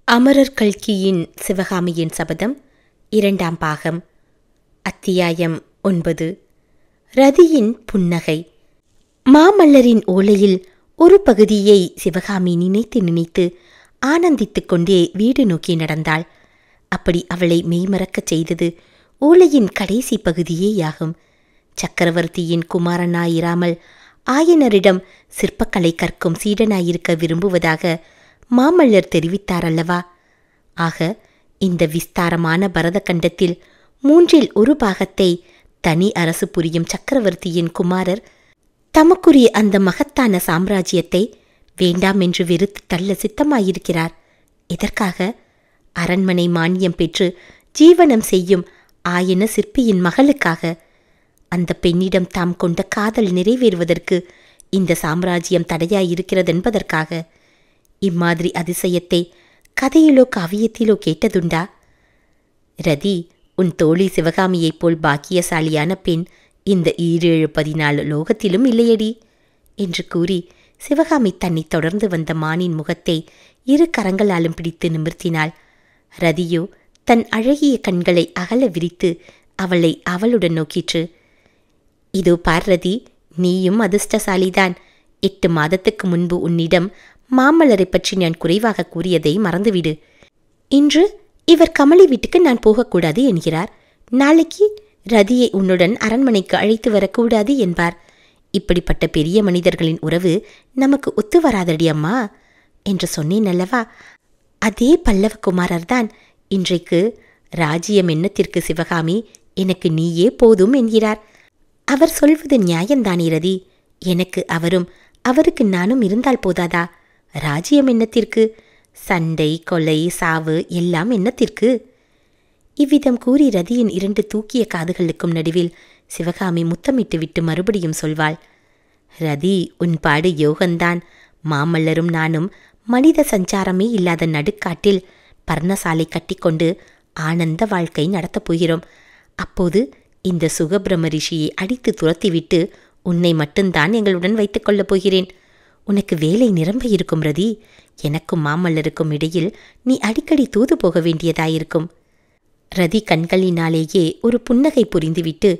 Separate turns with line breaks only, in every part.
அமரர் கல்கியின் சிவகாமியின் சபதம் 2ஆம் பாகம். அத்தியாயம் 9. ரதியின் புன்னகை. மாமல்லரின் ஓலையில் ஒரு பகுதியை சிவகாமி நினைத்து நினைத்து ஆனந்தித்துக் கொண்டே வீடு நோக்கி நடந்தாள். அப்படி அவளை மெய்மறக்கச் செய்தது ஓலையின் கடைசி பகுதியேயாகும். சக்கரவர்த்தியின் குமாரனாயிராமல் ஆயனரிடம் சிற்பக்கலை கற்கும் சீடனாயிருக்க விரும்புவதாக மாமல்லர் தெரிவித்தாரல்லவா? ஆக இந்த விஸ்தாரமான பரதகண்டத்தில் 1/3 பாகத்தை தனி அரசு புரியும் சக்கரவர்த்தியின் குமாரர் தமக்குரிய அந்த மகத்தான சாம்ராஜ்யத்தை வேண்டாம் என்று வெறுத்து தள்ள சித்தமாயிருக்கிறார். இதற்காக அரண்மனை மானியம் பெற்று ஜீவனம் செய்யும் ஆயன சிற்பியின் மகளுக்காக. அந்த பெண்ணிடம் தாம் கொண்ட காதல் நிறைவேறுவதற்கு இந்த சாம்ராஜ்யம் தடையாயிருக்கிறதென்பதற்காக. இம்மாதிரி அதிசயத்தை கதையிலோ காவியத்திலோ கேட்டதுண்டா? ரதி, உன் தோழி சிவகாமியைப் போல் பாக்கியசாலியான பெண் இந்த 7-14 லோகத்திலும் இல்லையடி என்று கூறி சிவகாமி தன்னை தொடர்ந்து வந்த மானின் முகத்தை 2 கரங்களாலும் பிடித்து நிமிர்த்தினாள். ரதியோ தன் அழகிய கண்களை அகல விரித்து அவளை அவளுடன் நோக்கிற்று. இதோ பார் ரதி, நீயும் அதிர்ஷ்டசாலிதான். 8 மாதத்துக்கு முன்பு உன்னிடம் மாமல்லரை பற்றி நான் குறைவாக கூறியதை மறந்துவிடு. இன்று இவர் கமலி வீட்டுக்கு நான் போகக்கூடாது என்கிறார். நாளைக்கு ரதியை உன்னுடன் அரண்மனைக்கு அழைத்து வரக்கூடாது என்பார். இப்படிப்பட்ட பெரிய மனிதர்களின் உறவு நமக்கு ஒத்து வராதடி அம்மா என்று சொன்னேன் அல்லவா? அதே பல்லவகுமாரர்தான் இன்றைக்கு ராஜ்யம் என்னத்திற்கு சிவகாமி, எனக்கு நீயே போதும் என்கிறார். அவர் சொல்வது நியாயம்தானே ரதி? எனக்கு அவரும் அவருக்கு நானும் இருந்தால் போதாதா? ராஜ்யம் என்னத்திற்கு? சண்டை, கொலை, சாவு எல்லாம் என்னத்திற்கு? இவ்விதம் கூறி ரதியின் 2 தூக்கிய காதுகளுக்கும் நடுவில் சிவகாமி முத்தமிட்டு விட்டு மறுபடியும் சொல்வாள். ரதி, உன் பாடு யோகந்தான். மாமல்லரும் நானும் மனித சஞ்சாரமே இல்லாத நடுக்காட்டில் பர்ணசாலை கட்டிக்கொண்டு ஆனந்த வாழ்க்கை நடத்தப் போகிறோம். அப்போது இந்த சுகபிரம ரிஷியை அடித்து துரத்திவிட்டு உன்னை மட்டும்தான் எங்களுடன் வைத்துக் கொள்ளப் போகிறேன். உனக்கு வேலை நிரம்ப இருக்கும் ரதி. எனக்கும் மாமல்லருக்கும் இடையில் நீ அடிக்கடி தூது போக வேண்டியதாயிருக்கும். ரதி கண்களினாலேயே ஒரு புன்னகை புரிந்துவிட்டு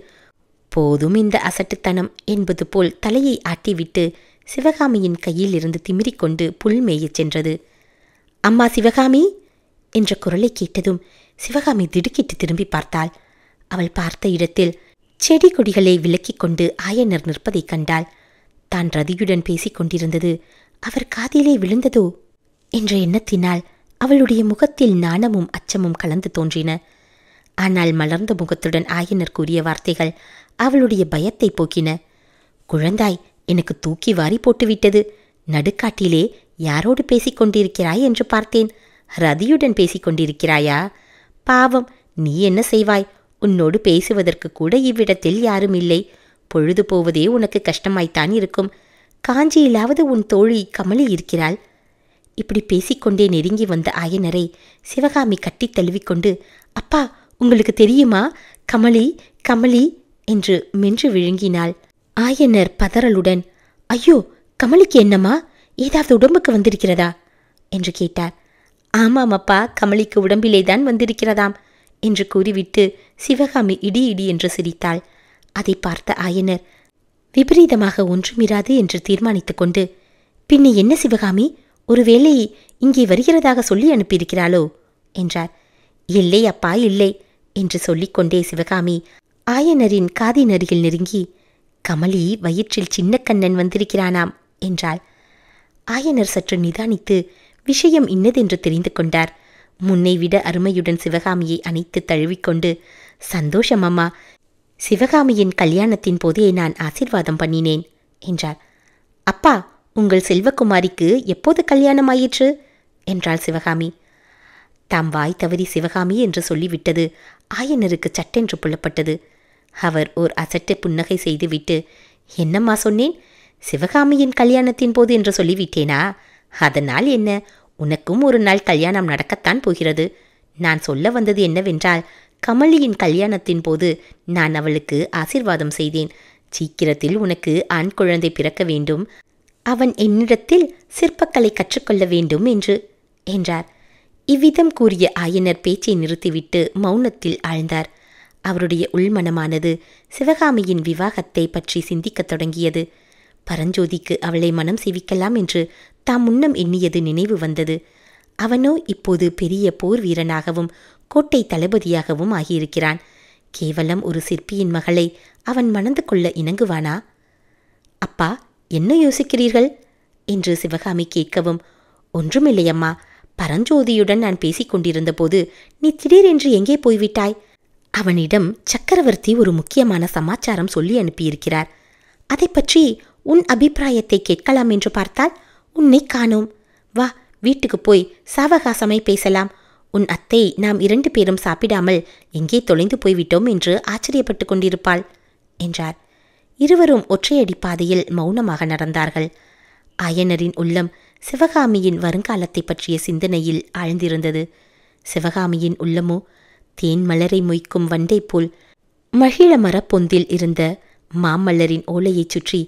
போதும் இந்த அசட்டுத்தனம் என்பது போல் தலையை ஆட்டிவிட்டு சிவகாமியின் கையில் இருந்து திமிரிக்கொண்டு புல் மேயச் சென்றது. அம்மா சிவகாமி என்ற குரலை கேட்டதும் சிவகாமி திடுக்கிட்டு திரும்பி பார்த்தாள். அவள் பார்த்த இடத்தில் செடி கொடிகளை விலக்கிக் கொண்டு ஆயனர் நிற்பதைக் கண்டாள். தான் ரதியுடன் பேசிக் கொண்டிருந்தது அவர் காதிலே விழுந்ததோ என்ற எண்ணத்தினால் அவளுடைய முகத்தில் நாணமும் அச்சமும் கலந்து தோன்றின. ஆனால் மலர்ந்த முகத்துடன் ஆயனர் கூறிய வார்த்தைகள் அவளுடைய பயத்தை போக்கின. குழந்தாய், எனக்கு தூக்கி வாரி போட்டுவிட்டது. நடுக்காட்டிலே யாரோடு பேசிக் கொண்டிருக்கிறாய் என்று பார்த்தேன். ரதியுடன் பேசிக் கொண்டிருக்கிறாயா? பாவம், நீ என்ன செய்வாய்? உன்னோடு பேசுவதற்கு கூட இவ்விடத்தில் யாரும் இல்லை. பொழுது போவதே உனக்கு கஷ்டமாய்த்தான் இருக்கும். காஞ்சியிலாவது உன் தோழி கமலி இருக்கிறாள். இப்படி பேசிக்கொண்டே நெருங்கி வந்த ஆயனரை சிவகாமி கட்டி தழுவிக்கொண்டு, அப்பா, உங்களுக்கு தெரியுமா? கமலி கமலி என்று மென்று விழுங்கினாள். ஆயனர் பதறலுடன், ஐயோ, கமலிக்கு என்னம்மா? ஏதாவது உடம்புக்கு வந்திருக்கிறதா என்று கேட்டார். ஆமாம் அப்பா, கமலிக்கு உடம்பிலேதான் வந்திருக்கிறதாம் என்று கூறிவிட்டு சிவகாமி இடி இடி என்று சிரித்தாள். அதை பார்த்த ஆயனர் விபரீதமாக ஒன்றுமிராது என்று தீர்மானித்து கொண்டு, பின்ன என்ன சிவகாமி, ஒருவேளை இங்கே வருகிறதாக சொல்லி அனுப்பியிருக்கிறாளோ என்றார். இல்லை அப்பா, இல்லை என்று சொல்லிக்கொண்டே சிவகாமி ஆயனரின் காதின் அருகில் நெருங்கி, கமலி வயிற்றில் சின்ன கண்ணன் வந்திருக்கிறானாம் என்றாள். ஆயனர் சற்று நிதானித்து விஷயம் இன்னதென்று தெரிந்து கொண்டார். முன்னை விட அருமையுடன் சிவகாமியை அணைத்து தழுவிக்கொண்டு, சந்தோஷம் அம்மா, சிவகாமியின் கல்யாணத்தின் போதே நான் ஆசீர்வாதம் பண்ணினேன் என்றார். அப்பா, உங்கள் செல்வகுமாரிக்கு எப்போது கல்யாணம் ஆயிற்று என்றாள் சிவகாமி. தாம் வாய் தவறி சிவகாமி என்று சொல்லிவிட்டது ஆயனருக்கு சட்டென்று புலப்பட்டது. அவர் ஓர் அசட்டு புன்னகை செய்துவிட்டு, என்னம்மா சொன்னேன்? சிவகாமியின் கல்யாணத்தின் போது என்று சொல்லிவிட்டேனா? அதனால் என்ன, உனக்கும் ஒரு நாள் கல்யாணம் நடக்கத்தான் போகிறது. நான் சொல்ல வந்தது என்னவென்றால், கமலியின் கல்யாணத்தின் போது நான் அவளுக்கு ஆசீர்வாதம் செய்தேன். சீக்கிரத்தில் உனக்கு ஆண் குழந்தை பிறக்க வேண்டும், அவன் என்னிடத்தில் சிற்பக்கலை கற்றுக்கொள்ள வேண்டும் என்று என்றார். இவ்விதம் கூறிய ஆயனர் பேச்சை நிறுத்திவிட்டு மௌனத்தில் ஆழ்ந்தார். அவருடைய உள்மனமானது சிவகாமியின் விவாகத்தை பற்றி சிந்திக்கத் தொடங்கியது. பரஞ்சோதிக்கு அவளை மனம் செய்விக்கலாம் என்று தாம் முன்னம் எண்ணியது நினைவு வந்தது. அவனோ இப்போது பெரிய போர் வீரனாகவும் கோட்டை தளபதியாகவும் ஆகியிருக்கிறான். கேவலம் ஒரு சிற்பியின் மகளை அவன் மணந்து கொள்ள இணங்குவானா? அப்பா, என்ன யோசிக்கிறீர்கள் என்று சிவகாமி கேட்கவும், ஒன்றுமில்லையம்மா, பரஞ்சோதியுடன் நான் பேசிக் கொண்டிருந்த போது நீ திடீரென்று எங்கே போய்விட்டாய்? அவனிடம் சக்கரவர்த்தி ஒரு முக்கியமான சமாச்சாரம் சொல்லி அனுப்பியிருக்கிறார். அதை பற்றி உன் அபிப்பிராயத்தை கேட்கலாம் என்று பார்த்தால் உன்னை காணோம். வா, வீட்டுக்கு போய் சாவகாசமாய் பேசலாம். உன் அத்தை நாம் 2 பேரும் சாப்பிடாமல் எங்கே தொலைந்து போய்விட்டோம் என்று ஆச்சரியப்பட்டு கொண்டிருப்பாள் என்றார். இருவரும் ஒற்றையடி பாதையில் மௌனமாக நடந்தார்கள். ஆயனரின் உள்ளம் சிவகாமியின் வருங்காலத்தை பற்றிய சிந்தனையில் ஆழ்ந்திருந்தது. சிவகாமியின் உள்ளமோ தேன் மலரை மொய்க்கும் வண்டை போல் மகிழ மரப்பொந்தில் இருந்த மாமல்லரின் ஓலையைச் சுற்றி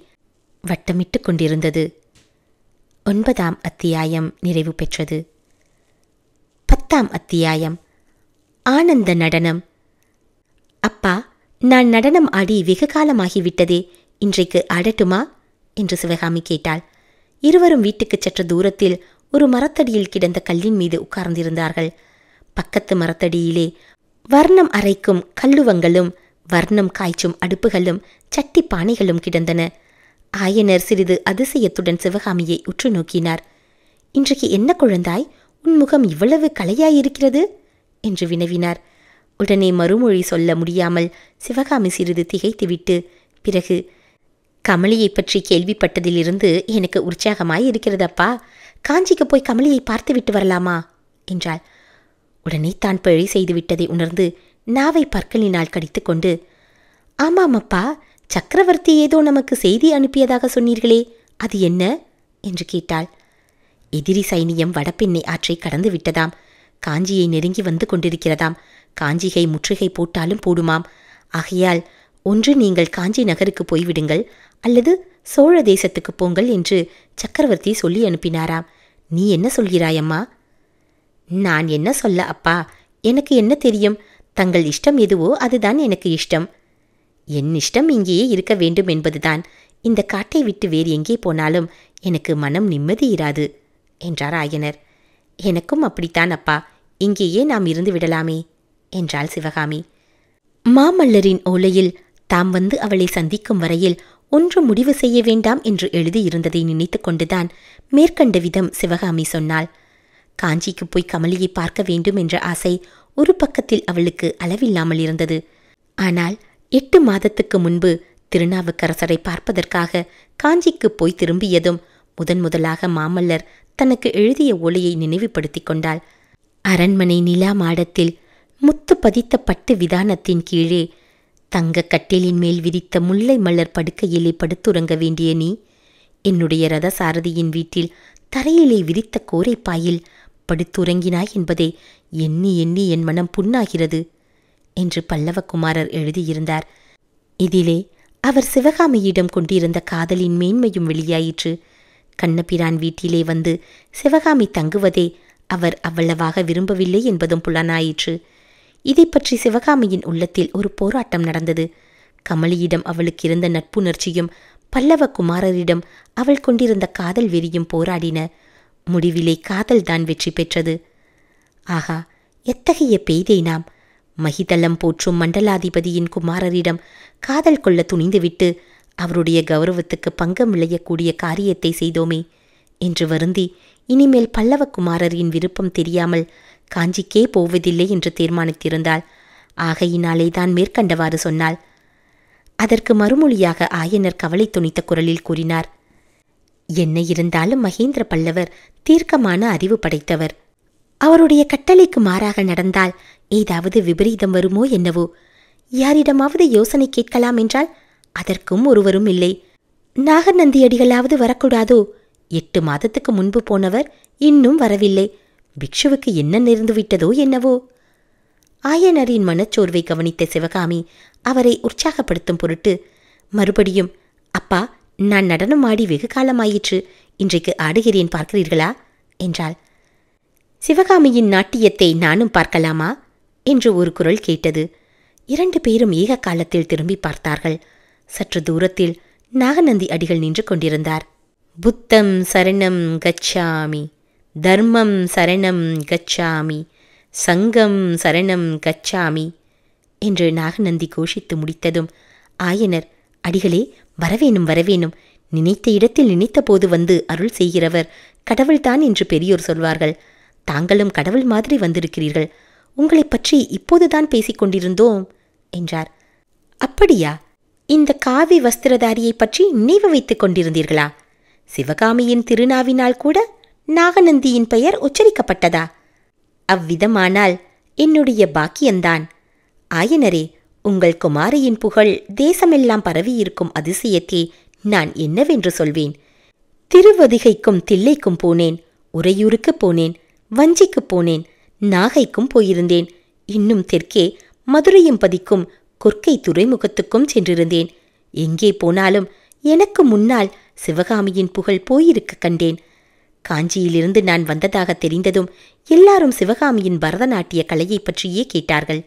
வட்டமிட்டு கொண்டிருந்தது. 9ஆம் அத்தியாயம் நிறைவு பெற்றது. 10ஆம் அத்தியாயம். ஆனந்த நடனம். அப்பா, நான் நடனம் ஆடி வெகு காலமாகிவிட்டதே, இன்றைக்கு ஆடட்டுமா என்று சிவகாமி கேட்டாள். இருவரும் வீட்டுக்கு சற்று தூரத்தில் ஒரு மரத்தடியில் கிடந்த கல்லின் மீது உட்கார்ந்திருந்தார்கள். பக்கத்து மரத்தடியிலே வர்ணம் அரைக்கும் கல்லுவங்களும் வர்ணம் காய்ச்சும் அடுப்புகளும் சட்டி பானைகளும் கிடந்தன. ஆயனர் சிறிது அதிசயத்துடன் சிவகாமியை உற்று நோக்கினார். இன்றைக்கு என்ன குழந்தாய், உன் முகம் இவ்வளவு களையாயிருக்கிறது என்று வினவினார். உடனே மறுமொழி சொல்ல முடியாமல் சிவகாமி சிறிது திகைத்துவிட்டு பிறகு, கமலியை பற்றி கேள்விப்பட்டதிலிருந்து எனக்கு உற்சாகமாய் இருக்கிறதப்பா. காஞ்சிக்கு போய் கமலியை பார்த்துவிட்டு வரலாமா என்றாள். உடனே தான் பிழை செய்துவிட்டதை உணர்ந்து நாவை பற்களினால் கடித்து கொண்டு, ஆமாம் அப்பா, சக்கரவர்த்தி ஏதோ நமக்கு செய்தி அனுப்பியதாக சொன்னீர்களே, அது என்ன என்று கேட்டாள். எதிரி சைனியம் வடபெண்ணை ஆற்றை கடந்து விட்டதாம். காஞ்சியை நெருங்கி வந்து கொண்டிருக்கிறதாம். காஞ்சிகை முற்றுகை போட்டாலும் போடுமாம். ஆகையால் ஒன்று நீங்கள் காஞ்சி நகருக்கு போய்விடுங்கள், அல்லது சோழ தேசத்துக்கு போங்கள் என்று சக்கரவர்த்தி சொல்லி அனுப்பினாராம். நீ என்ன சொல்கிறாயம்மா? நான் என்ன சொல்ல அப்பா, எனக்கு என்ன தெரியும்? தங்கள் இஷ்டம் எதுவோ அதுதான் எனக்கு இஷ்டம். என் இஷ்டம் இங்கேயே இருக்க வேண்டும் என்பதுதான். இந்த காட்டை விட்டு வேறு எங்கே போனாலும் எனக்கு மனம் நிம்மதி இராது என்றார் ஆயனர். எனக்கும் அப்படித்தான் அப்பா, இங்கேயே நாம் இருந்து விடலாமே என்றாள் சிவகாமி. மாமல்லரின் ஓலையில் தாம் வந்து அவளை சந்திக்கும் வரையில் ஒன்று முடிவு செய்ய வேண்டாம் என்று எழுதியிருந்ததை நினைத்து கொண்டுதான் மேற்கண்ட விதம் சிவகாமி சொன்னாள். காஞ்சிக்கு போய் கமலியை பார்க்க வேண்டும் என்ற ஆசை ஒரு பக்கத்தில் அவளுக்கு அளவில்லாமல் இருந்தது. ஆனால் 8 மாதத்துக்கு முன்பு திருநாவுக்கரசரை பார்ப்பதற்காக காஞ்சிக்கு போய் திரும்பியதும் முதலாக மாமல்லர் தனக்கு எழுதிய ஓலையை நினைவுபடுத்தி கொண்டாள். அரண்மனை நிலா மாடத்தில் முத்து பதித்த பட்டு விதானத்தின் கீழே தங்க கட்டிலின் மேல் விரித்த முல்லை மலர் படுக்கையிலே படுத்துறங்க வேண்டிய நீ, என்னுடைய ரதசாரதியின் வீட்டில் தரையிலே விரித்த கோரைப்பாயில் படுத்துறங்கினாய் என்பதை எண்ணி எண்ணி என் மனம் புண்ணாகிறது என்று பல்லவகுமாரர் எழுதியிருந்தார். இதிலே அவர் சிவகாமியிடம் கொண்டிருந்த காதலின் மேன்மையும் வெளியாயிற்று. கண்ணபிரான் வீட்டிலே வந்து சிவகாமி தங்குவதை அவர் அவ்வளவாக விரும்பவில்லை என்பதும் புலனாயிற்று. இதை பற்றி சிவகாமியின் உள்ளத்தில் ஒரு போராட்டம் நடந்தது. கமலியிடம் அவளுக்கு இருந்த நட்புணர்ச்சியும் பல்லவகுமாரரிடம் அவள் கொண்டிருந்த காதல் வெறியும் போராடின. முடிவிலே காதல்தான் வெற்றி பெற்றது. ஆகா, எத்தகைய பேதை நாம்! மகிதலம் போற்றும் மண்டலாதிபதியின் குமாரரிடம் காதல் கொள்ள துணிந்துவிட்டு அவருடைய கௌரவத்துக்கு பங்கம் விளையக்கூடிய காரியத்தை செய்தோமே என்று வருந்தி இனிமேல் பல்லவகுமாரரின் விருப்பம் தெரியாமல் காஞ்சிக்கே போவதில்லை என்று தீர்மானித்திருந்தாள். ஆகையினாலே தான் மேற்கண்டவாறு சொன்னாள். அதற்கு மறுமொழியாக ஆயனர் கவலை துணித்த குரலில் கூறினார். என்ன இருந்தாலும் மகேந்திர பல்லவர் தீர்க்கமான அறிவு படைத்தவர். அவருடைய கட்டளைக்கு மாறாக நடந்தால் ஏதாவது விபரீதம் வருமோ என்னவோ. யாரிடமாவது யோசனை கேட்கலாம் என்றால் அதற்கும் ஒருவரும் இல்லை. நாகநந்தியடிகளாவது வரக்கூடாதோ? 8 மாதத்துக்கு முன்பு போனவர் இன்னும் வரவில்லை. பிக்ஷுவுக்கு என்ன நேர்ந்துவிட்டதோ என்னவோ. ஆயனரின் மனச்சோர்வை கவனித்த சிவகாமி அவரை உற்சாகப்படுத்தும் பொருட்டு மறுபடியும், அப்பா, நான் நடனம் ஆடி வெகு காலமாயிற்று, இன்றைக்கு ஆடுகிறேன் பார்க்கிறீர்களா என்றாள். சிவகாமியின் நாட்டியத்தை நானும் பார்க்கலாமா என்று ஒரு குரல் கேட்டது. 2 பேரும் ஏக காலத்தில் திரும்பி பார்த்தார்கள். சற்று தூரத்தில் நாகநந்தி அடிகள் நின்று கொண்டிருந்தார். புத்தம் சரணம் கச்சாமி, தர்மம் சரணம் கச்சாமி, சங்கம் சரணம் கச்சாமி என்று நாகநந்தி கோஷித்து முடித்ததும் ஆயனர், அடிகளே, வரவேணும் வரவேணும், நினைத்த இடத்தில் நினைத்த போது வந்து அருள் செய்கிறவர் கடவுள்தான் என்று பெரியோர் சொல்வார்கள். தாங்களும் கடவுள் மாதிரி வந்திருக்கிறீர்கள். உங்களை பற்றி இப்போதுதான் பேசிக் கொண்டிருந்தோம் என்றார். அப்படியா? இந்த காவி வஸ்திரதாரியை பற்றி நினைவு வைத்துக் கொண்டிருந்தீர்களா? சிவகாமியின் திருநாவினால் கூட நாகநந்தியின் பெயர் உச்சரிக்கப்பட்டதா? அவ்விதமானால் என்னுடைய பாக்கியந்தான். ஆயனரே, உங்கள் குமாரியின் புகழ் தேசமெல்லாம் பரவியிருக்கும் அதிசயத்தை நான் என்னவென்று சொல்வேன்? திருவதிகைக்கும் தில்லைக்கும் போனேன், உறையூருக்கு போனேன், வஞ்சிக்குப் போனேன், நாகைக்கும் போயிருந்தேன். இன்னும் தெற்கே மதுரையும் பதிக்கும் கொற்கை துறைமுகத்துக்கும் சென்றிருந்தேன். எங்கே போனாலும் எனக்கு முன்னால் சிவகாமியின் புகழ் போயிருக்க கண்டேன். காஞ்சியிலிருந்து நான் வந்ததாக தெரிந்ததும் எல்லாரும் சிவகாமியின் பரதநாட்டிய கலையை பற்றியே கேட்டார்கள்.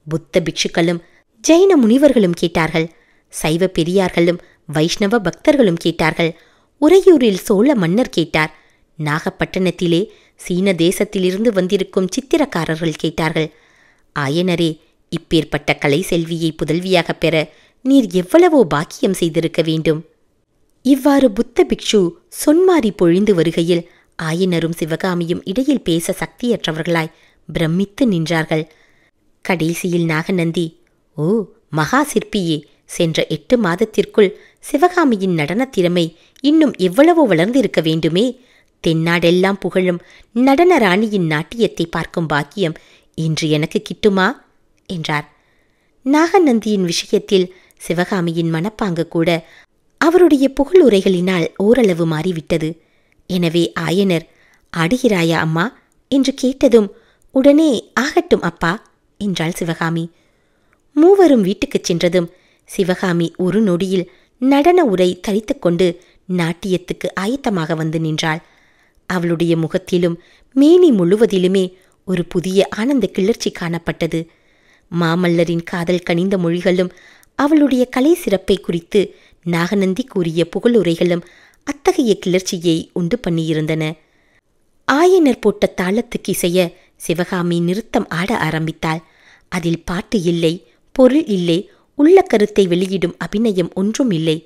புத்த பிக்ஷுக்களும் ஜெயின முனிவர்களும் கேட்டார்கள். சைவ பெரியார்களும் வைஷ்ணவ பக்தர்களும் கேட்டார்கள். உறையூரில் சோழ மன்னர் கேட்டார். நாகப்பட்டினத்திலே சீன தேசத்திலிருந்து வந்திருக்கும் சித்திரக்காரர்கள் கேட்டார்கள். ஆயனரே, இப்பேற்பட்ட கலை செல்வியை புதல்வியாகப் பெற நீர் எவ்வளவோ பாக்கியம் செய்திருக்க வேண்டும். இவ்வாறு புத்த பிக்ஷு சொன்மாறி பொழிந்து வருகையில் ஆயனரும் சிவகாமியும் இடையில் பேச சக்தியற்றவர்களாய் பிரமித்து நின்றார்கள். கடைசியில் நாகநந்தி, ஓ மகா சிற்பியே, சென்ற 8 மாதத்திற்குள் சிவகாமியின் நடனத் திறமை இன்னும் எவ்வளவோ வளர்ந்திருக்க வேண்டுமே. தென்னாடெல்லாம் புகழும் நடன ராணியின் நாட்டியத்தை பார்க்கும் பாக்கியம் இன்று எனக்கு கிட்டுமா என்றார். நாகநந்தியின் விஷயத்தில் சிவகாமியின் மனப்பாங்கு கூட அவருடைய புகழுரைகளினால் ஓரளவு மாறிவிட்டது. எனவே ஆயனர், ஆடுகிறாயா அம்மா என்று கேட்டதும் உடனே ஆகட்டும் அப்பா என்றாள் சிவகாமி. மூவரும் வீட்டுக்குச் சென்றதும் சிவகாமி ஒரு நொடியில் நடன உரை தரித்துக்கொண்டு நாட்டியத்துக்கு ஆயத்தமாக வந்து நின்றாள். அவளுடைய முகத்திலும் மேனி முழுவதிலுமே ஒரு புதிய ஆனந்த கிளர்ச்சி காணப்பட்டது. மாமல்லரின் காதல் கனிந்த மொழிகளும் அவளுடைய கலை சிறப்பை குறித்து நாகநந்தி கூறிய புகழுரைகளும் அத்தகைய கிளர்ச்சியை உண்டு பண்ணியிருந்தன. ஆயனர் போட்ட தாளத்துக்கு இசைய சிவகாமி நிறுத்தம் ஆட ஆரம்பித்தாள். அதில் பாட்டு இல்லை, பொருள் இல்லை, உள்ள கருத்தை வெளியிடும் அபிநயம் ஒன்றும் இல்லை.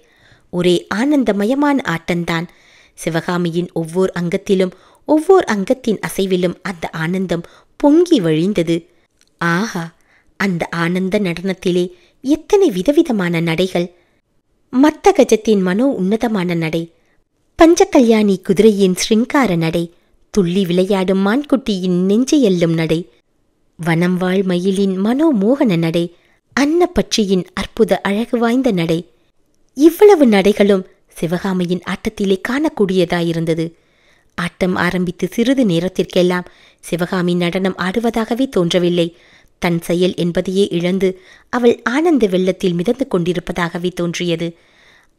ஒரே ஆனந்தமயமான ஆட்டந்தான். சிவகாமியின் ஒவ்வொரு அங்கத்திலும் ஒவ்வொரு அங்கத்தின் அசைவிலும் அந்த ஆனந்தம் பொங்கி வழிந்தது. ஆஹா, அந்த ஆனந்த நடனத்திலே எத்தனை விதவிதமான நடைகள்! மத்தகஜத்தின் மனோ உன்னதமான நடை, பஞ்சகல்யாணி குதிரையின் ஸ்ருங்கார நடை, துள்ளி விளையாடும் மான்குட்டியின் நெஞ்சையெல்லும் நடை, வனம் வாழ் மயிலின் மனோமோகன நடை, அன்னப்பட்சியின் அற்புத அழகு வாய்ந்த நடை. இவ்வளவு நடைகளும் சிவகாமியின் ஆட்டத்திலே காணக்கூடியதாயிருந்தது. ஆட்டம் ஆரம்பித்து சிறிது நேரத்திற்கெல்லாம் சிவகாமி நடனம் ஆடுவதாகவே தோன்றவில்லை. தன் செயல் என்பதையே இழந்து அவள் ஆனந்த வெள்ளத்தில் மிதந்து கொண்டிருப்பதாகவே தோன்றியது.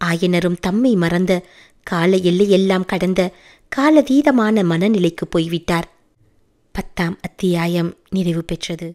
ஆயனரும் தம்மை மறந்த கால எல்லையெல்லாம் கடந்த காலதீதமான மனநிலைக்கு போய்விட்டார். 10ஆம் அத்தியாயம் நிறைவு பெற்றது.